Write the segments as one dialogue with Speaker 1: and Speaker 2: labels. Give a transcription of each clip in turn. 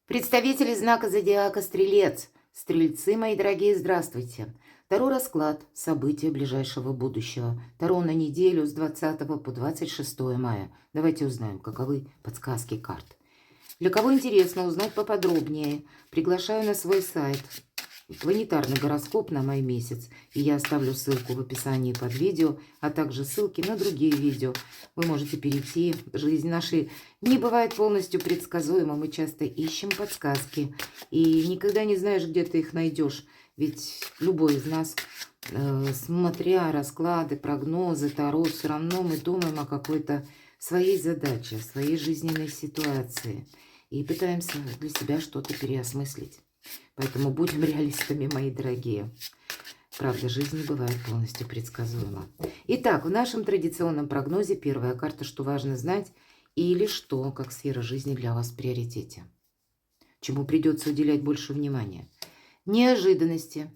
Speaker 1: Представители знака зодиака Стрелец. Стрельцы, мои дорогие, здравствуйте. Таро расклад. События ближайшего будущего. Таро на неделю с 20 по 26 мая. Давайте узнаем, каковы подсказки карт. Для кого интересно узнать поподробнее, приглашаю на свой сайт планетарный гороскоп на май месяц. И я оставлю ссылку в описании под видео, а также ссылки на другие видео. Вы можете перейти. Жизнь наша не бывает полностью предсказуема. Мы часто ищем подсказки. И никогда не знаешь, где ты их найдешь. Ведь любой из нас, смотря расклады, прогнозы, таро, все равно мы думаем о какой-то своей задаче, своей жизненной ситуации. И пытаемся для себя что-то переосмыслить. Поэтому будем реалистами, мои дорогие. Правда, жизнь не бывает полностью предсказуема. Итак, в нашем традиционном прогнозе первая карта, что важно знать, или что, как сфера жизни для вас в приоритете. Чему придется уделять больше внимания. Неожиданности.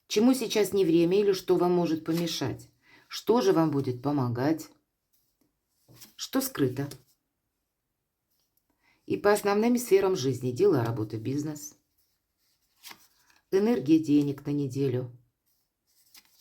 Speaker 1: Чему сейчас не время или что вам может помешать. Что же вам будет помогать. Что скрыто. И по основным сферам жизни: дела, работа, бизнес, энергия денег на неделю,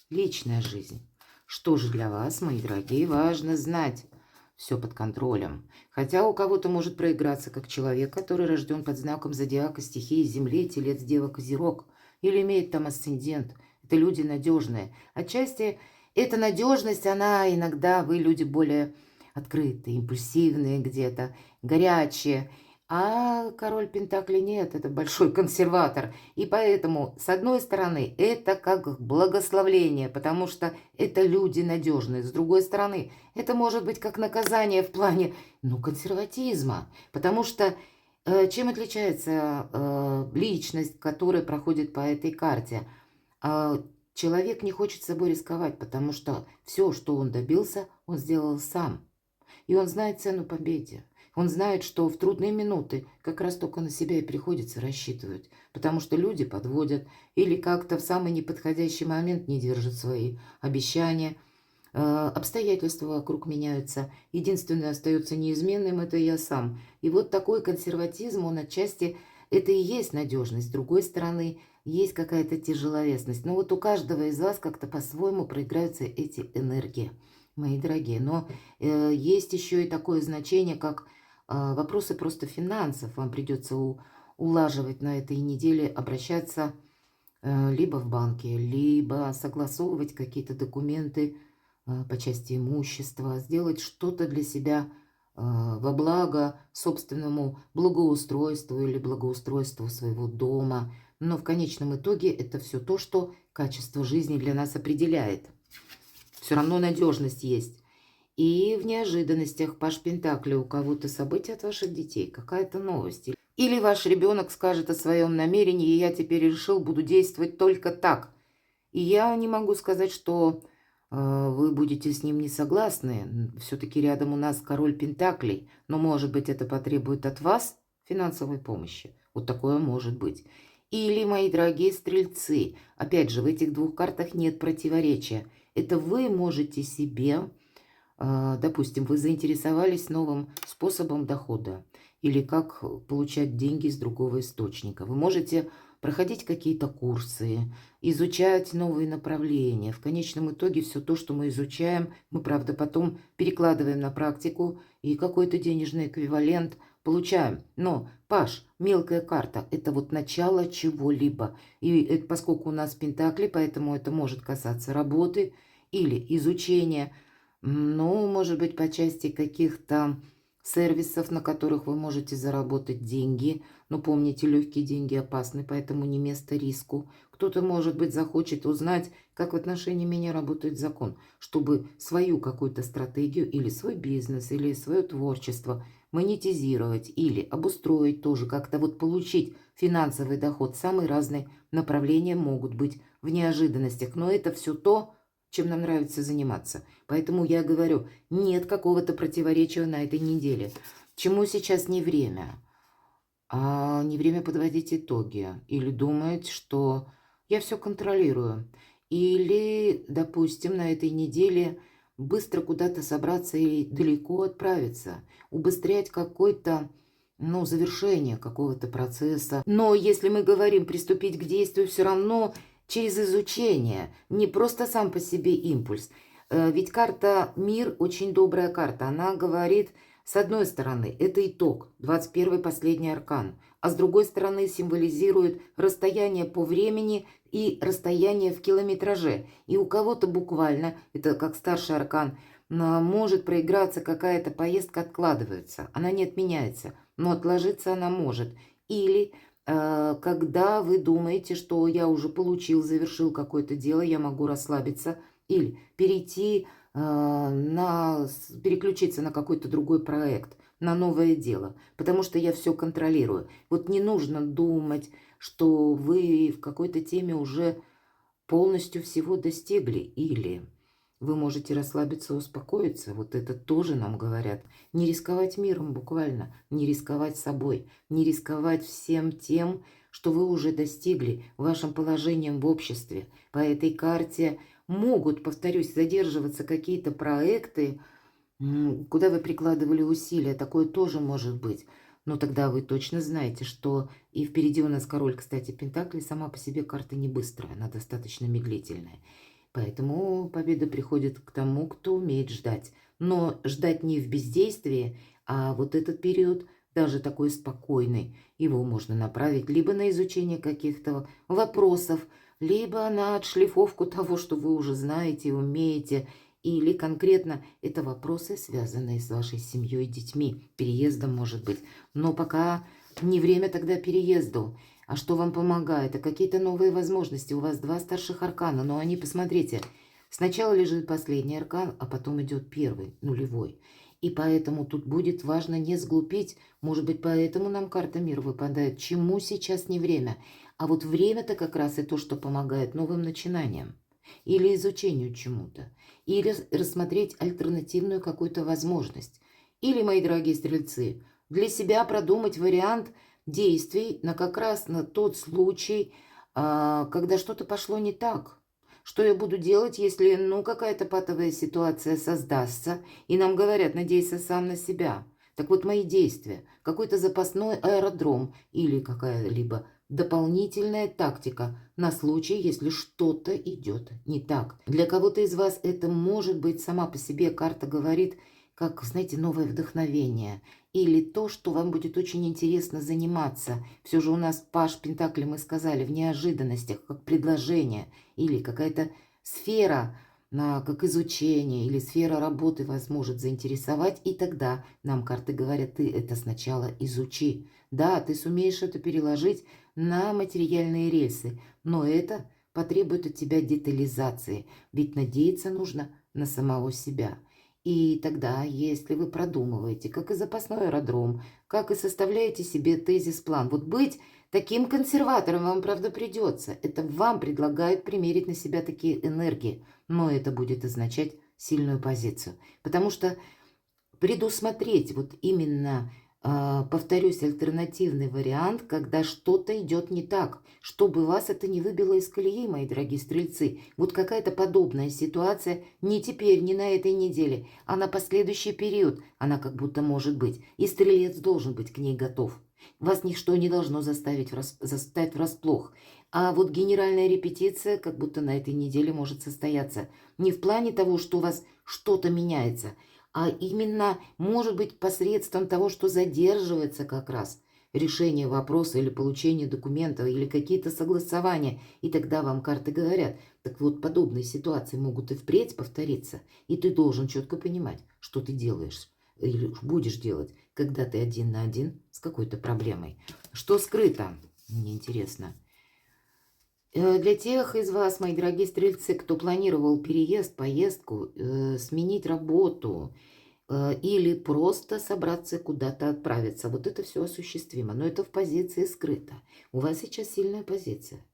Speaker 1: личная жизнь. Что же для вас, мои дорогие, важно знать? Все под контролем. Хотя у кого-то может проиграться как человек, который рожден под знаком зодиака стихии Земли, Телец, Дева, Козерог, или имеет там асцендент. Это люди надежные. Отчасти эта надежность, она иногда, вы люди более открытые, импульсивные где-то, горячие. А король Пентаклей нет, это большой консерватор. И поэтому, с одной стороны, это как благословление, потому что это люди надежные. С другой стороны, это может быть как наказание в плане, консерватизма. Потому что чем отличается личность, которая проходит по этой карте? Человек не хочет собой рисковать, потому что все, что он добился, он сделал сам. И он знает цену победе. Он знает, что в трудные минуты как раз только на себя и приходится рассчитывать. Потому что люди подводят или как-то в самый неподходящий момент не держат свои обещания. Обстоятельства вокруг меняются. Единственное остается неизменным — это я сам. И вот такой консерватизм, он отчасти, это и есть надежность. С другой стороны, есть какая-то тяжеловесность. Но вот у каждого из вас как-то по-своему проиграются эти энергии, мои дорогие. Но есть еще и такое значение, как вопросы просто финансов. Вам придется улаживать на этой неделе, обращаться либо в банке, либо согласовывать какие-то документы по части имущества, сделать что-то для себя во благо собственному благоустройству или благоустройству своего дома. Но в конечном итоге это все то, что качество жизни для нас определяет. Все равно надежность есть. И в неожиданностях Паш Пентакли, у кого-то события от ваших детей, какая-то новость. Или ваш ребенок скажет о своем намерении: и я теперь решил, буду действовать только так. И я не могу сказать, что вы будете с ним не согласны. Все-таки рядом у нас король Пентаклей. Но, может быть, это потребует от вас финансовой помощи. Вот такое может быть. Или, мои дорогие стрельцы, опять же, в этих двух картах нет противоречия. Это вы можете себе, допустим, вы заинтересовались новым способом дохода или как получать деньги с другого источника. Вы можете проходить какие-то курсы, изучать новые направления. В конечном итоге все то, что мы изучаем, мы, правда, потом перекладываем на практику и какой-то денежный эквивалент получаем. Но, Паш, мелкая карта — это вот начало чего-либо. И это, поскольку у нас пентакли, поэтому это может касаться работы или изучения. Ну, может быть, по части каких-то сервисов, на которых вы можете заработать деньги. Но помните, легкие деньги опасны, поэтому не место риску. Кто-то, может быть, захочет узнать, как в отношении меня работает закон, чтобы свою какую-то стратегию или свой бизнес, или свое творчество монетизировать или обустроить тоже, как-то вот получить финансовый доход. Самые разные направления могут быть в неожиданностях, но это все то, чем нам нравится заниматься. Поэтому я говорю, нет какого-то противоречия на этой неделе. Чему сейчас не время? Не время подводить итоги. Или думать, что я все контролирую. Или, допустим, на этой неделе быстро куда-то собраться и далеко отправиться, убыстрять какой-то, ну, завершение какого-то процесса. Но если мы говорим приступить к действию, все равно через изучение, не просто сам по себе импульс. Ведь карта «Мир» очень добрая карта. Она говорит, с одной стороны, это итог, 21-й последний аркан, а с другой стороны символизирует расстояние по времени и расстояние в километраже. И у кого-то буквально, это как старший аркан, может проиграться какая-то поездка, откладывается. Она не отменяется, но отложиться она может. Или когда вы думаете, что я уже получил, завершил какое-то дело, я могу расслабиться или перейти переключиться на какой-то другой проект, на новое дело, потому что я все контролирую. Вот не нужно думать, что вы в какой-то теме уже полностью всего достигли, или вы можете расслабиться, успокоиться. Вот это тоже нам говорят. Не рисковать миром буквально, не рисковать собой, не рисковать всем тем, что вы уже достигли, вашим положением в обществе. По этой карте могут, повторюсь, задерживаться какие-то проекты, куда вы прикладывали усилия. Такое тоже может быть. Но тогда вы точно знаете, что и впереди у нас король, кстати, Пентаклей, сама по себе карта не быстрая, она достаточно медлительная. Поэтому победа приходит к тому, кто умеет ждать. Но ждать не в бездействии, а вот этот период, даже такой спокойный, его можно направить либо на изучение каких-то вопросов, либо на отшлифовку того, что вы уже знаете, умеете, или конкретно это вопросы, связанные с вашей семьей, детьми, переездом, может быть. Но пока не время тогда переезду. А что вам помогает? А какие-то новые возможности? У вас 2 старших аркана, но они, посмотрите, сначала лежит последний аркан, а потом идет первый, нулевой. И поэтому тут будет важно не сглупить. Может быть, поэтому нам карта «Мир» выпадает. Чему сейчас не время? А вот время-то как раз и то, что помогает новым начинаниям. Или изучению чему-то. Или рассмотреть альтернативную какую-то возможность. Или, мои дорогие стрельцы, для себя продумать вариант действий как раз на тот случай, когда что-то пошло не так. Что я буду делать, если, какая-то патовая ситуация создастся, и нам говорят, надейся сам на себя. Так вот, мои действия, какой-то запасной аэродром или какая-либо дополнительная тактика на случай, если что-то идет не так. Для кого-то из вас это может быть сама по себе, карта говорит, как, знаете, новое вдохновение. Или то, что вам будет очень интересно заниматься. Все же у нас Паш Пентакли, мы сказали, в неожиданностях, как предложение. Или какая-то сфера, как изучение, или сфера работы вас может заинтересовать. И тогда нам карты говорят, ты это сначала изучи. Да, ты сумеешь это переложить на материальные рельсы, но это потребует от тебя детализации. Ведь надеяться нужно на самого себя. И тогда, если вы продумываете, как и запасной аэродром, как и составляете себе тезис-план, вот быть таким консерватором вам, правда, придется. Это вам предлагают примерить на себя такие энергии, но это будет означать сильную позицию. Потому что предусмотреть вот именно, повторюсь, альтернативный вариант, когда что-то идет не так, чтобы вас это не выбило из колеи, мои дорогие стрельцы. Вот какая-то подобная ситуация не теперь, не на этой неделе, а на последующий период она как будто может быть. И стрелец должен быть к ней готов. Вас ничто не должно заставить врасплох. А вот генеральная репетиция как будто на этой неделе может состояться. Не в плане того, что у вас что-то меняется, а именно, может быть, посредством того, что задерживается как раз решение вопроса или получение документов, или какие-то согласования. И тогда вам карты говорят, так вот, подобные ситуации могут и впредь повториться, и ты должен четко понимать, что ты делаешь или будешь делать, когда ты один на один с какой-то проблемой. Что скрыто? Мне интересно. Для тех из вас, мои дорогие стрельцы, кто планировал переезд, поездку, сменить работу или просто собраться куда-то отправиться, вот это все осуществимо, но это в позиции скрыто. У вас сейчас сильная позиция.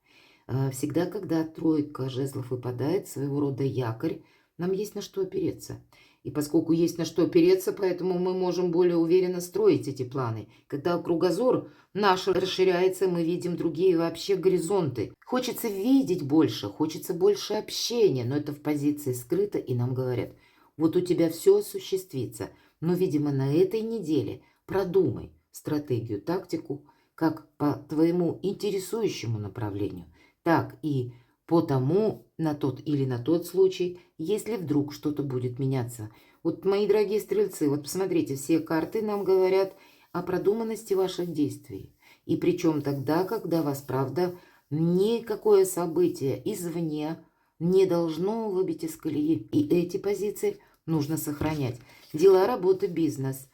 Speaker 1: Всегда, когда тройка жезлов выпадает, своего рода якорь, нам есть на что опереться. И поскольку есть на что опереться, поэтому мы можем более уверенно строить эти планы. Когда кругозор наш расширяется, мы видим другие вообще горизонты. Хочется видеть больше, хочется больше общения, но это в позиции скрыто, и нам говорят, Вот у тебя все осуществится. Но, видимо, на этой неделе продумай стратегию, тактику, как по твоему интересующему направлению, так и по тому, на тот или на тот случай, если вдруг что-то будет меняться. Вот, мои дорогие стрельцы, вот посмотрите, все карты нам говорят о продуманности ваших действий. И причем тогда, когда вас, правда, никакое событие извне не должно выбить из колеи. И эти позиции нужно сохранять. Дела, работа, бизнес.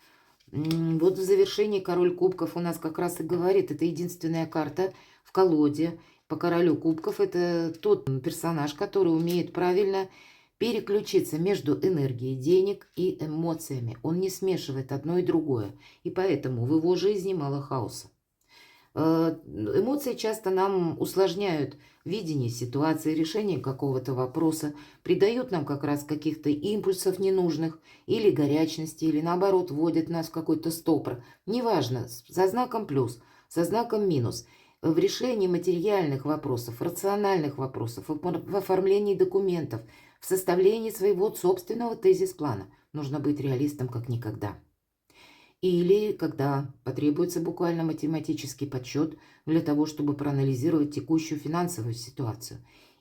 Speaker 1: Вот в завершении король кубков у нас как раз и говорит, это единственная карта в колоде по королю кубков. Это тот персонаж, который умеет правильно переключиться между энергией денег и эмоциями. Он не смешивает одно и другое. И поэтому в его жизни мало хаоса. Эмоции часто нам усложняют видение ситуации, решение какого-то вопроса, придают нам как раз каких-то импульсов ненужных, или горячности, или наоборот вводят нас в какой-то стопор. Неважно, со знаком плюс, со знаком минус. В решении материальных вопросов, рациональных вопросов, в оформлении документов, в составлении своего собственного тезис-плана нужно быть реалистом как никогда. Или когда потребуется буквально математический подсчет для того, чтобы проанализировать текущую финансовую ситуацию.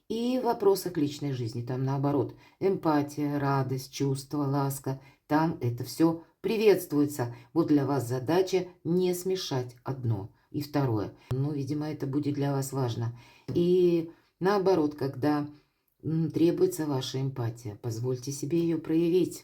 Speaker 1: И в вопросах личной жизни, там наоборот, эмпатия, радость, чувство, ласка, там это все приветствуется. Вот для вас задача не смешать одно и второе. Ну, видимо, это будет для вас важно. И наоборот, когда требуется ваша эмпатия, позвольте себе ее проявить.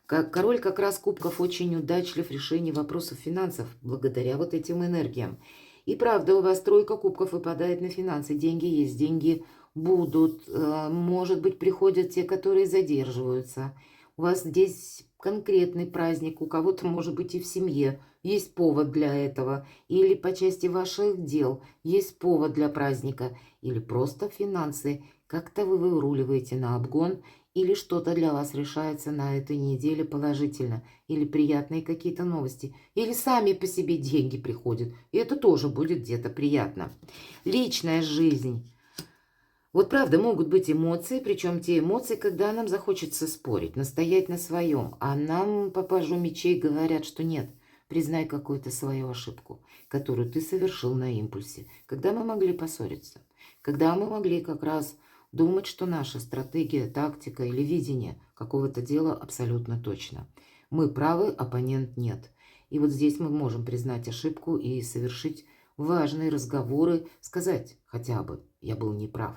Speaker 1: Король как раз кубков очень удачлив в решении вопросов финансов, благодаря вот этим энергиям. И правда, у вас тройка кубков выпадает на финансы. Деньги есть, деньги будут. Может быть, приходят те, которые задерживаются. У вас здесь конкретный праздник, у кого-то, может быть, и в семье есть повод для этого. Или по части ваших дел есть повод для праздника. Или просто финансы. Как-то вы выруливаете на обгон. Или что-то для вас решается на этой неделе положительно, или приятные какие-то новости, или сами по себе деньги приходят, и это тоже будет где-то приятно. Личная жизнь. Вот правда, могут быть эмоции, причем те эмоции, когда нам захочется спорить, настоять на своем, а нам по пажу мечей говорят, что нет, признай какую-то свою ошибку, которую ты совершил на импульсе, когда мы могли поссориться, когда мы могли как раз думать, что наша стратегия, тактика или видение какого-то дела абсолютно точно. Мы правы, оппонент нет. И вот здесь мы можем признать ошибку и совершить важные разговоры, сказать хотя бы «я был неправ».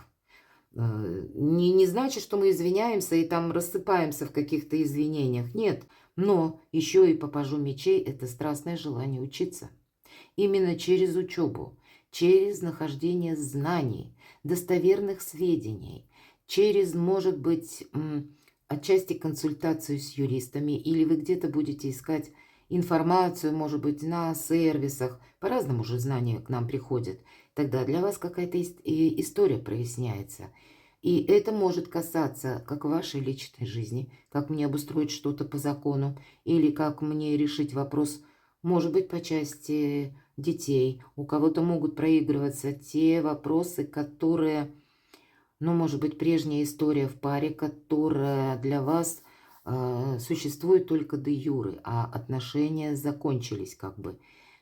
Speaker 1: Не значит, что мы извиняемся и там рассыпаемся в каких-то извинениях. Нет, но еще и по пажу мечей это страстное желание учиться. Именно через учебу, через нахождение знаний, достоверных сведений, через, может быть, отчасти консультацию с юристами, или вы где-то будете искать информацию, может быть, на сервисах, по-разному же знания к нам приходят. Тогда для вас какая-то история проясняется. И это может касаться как вашей личной жизни, как мне обустроить что-то по закону, или как мне решить вопрос, может быть, по части детей. У кого-то могут проигрываться те вопросы, которые, ну, может быть, прежняя история в паре, которая для вас существует только де юре, а отношения закончились как бы.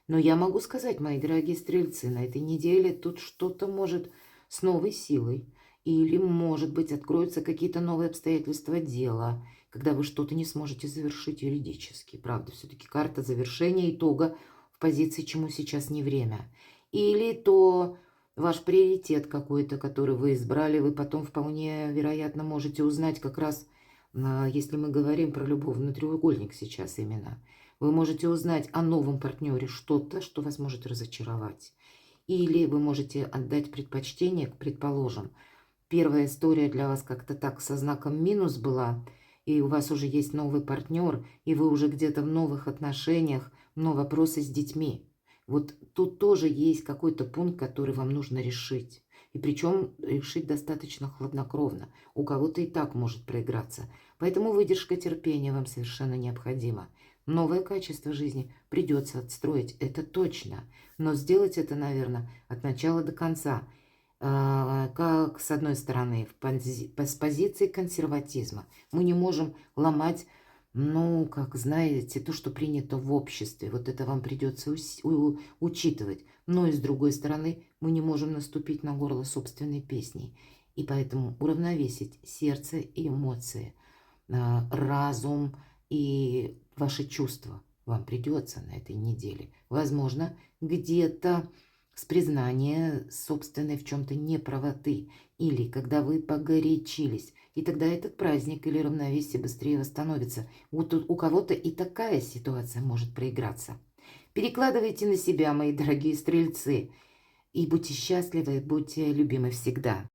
Speaker 1: Но я могу сказать, мои дорогие стрельцы, на этой неделе тут что-то может с новой силой. Или, может быть, откроются какие-то новые обстоятельства дела, когда вы что-то не сможете завершить юридически. Правда, все-таки карта завершения итога в позиции, чему сейчас не время. Или то ваш приоритет какой-то, который вы избрали, вы потом вполне вероятно можете узнать как раз, если мы говорим про любовный треугольник сейчас именно. Вы можете узнать о новом партнере что-то, что вас может разочаровать. Или вы можете отдать предпочтение, предположим, первая история для вас как-то так со знаком минус была, и у вас уже есть новый партнер, и вы уже где-то в новых отношениях, но вопросы с детьми. Вот тут тоже есть какой-то пункт, который вам нужно решить. И причем решить достаточно хладнокровно. У кого-то и так может проиграться. Поэтому выдержка, терпения вам совершенно необходима. Новое качество жизни придется отстроить, это точно. Но сделать это, наверное, от начала до конца. как с одной стороны, с позиции консерватизма. Мы не можем ломать, ну, как знаете, то, что принято в обществе. Вот это вам придется учитывать. Но и с другой стороны, мы не можем наступить на горло собственной песней. И поэтому уравновесить сердце и эмоции, разум и ваши чувства вам придется на этой неделе. Возможно, где-то с признания собственной в чем-то неправоты, или когда вы погорячились, и тогда этот праздник или равновесие быстрее восстановится. Вот у кого-то и такая ситуация может проиграться. Перекладывайте на себя, мои дорогие стрельцы, и будьте счастливы, будьте любимы всегда.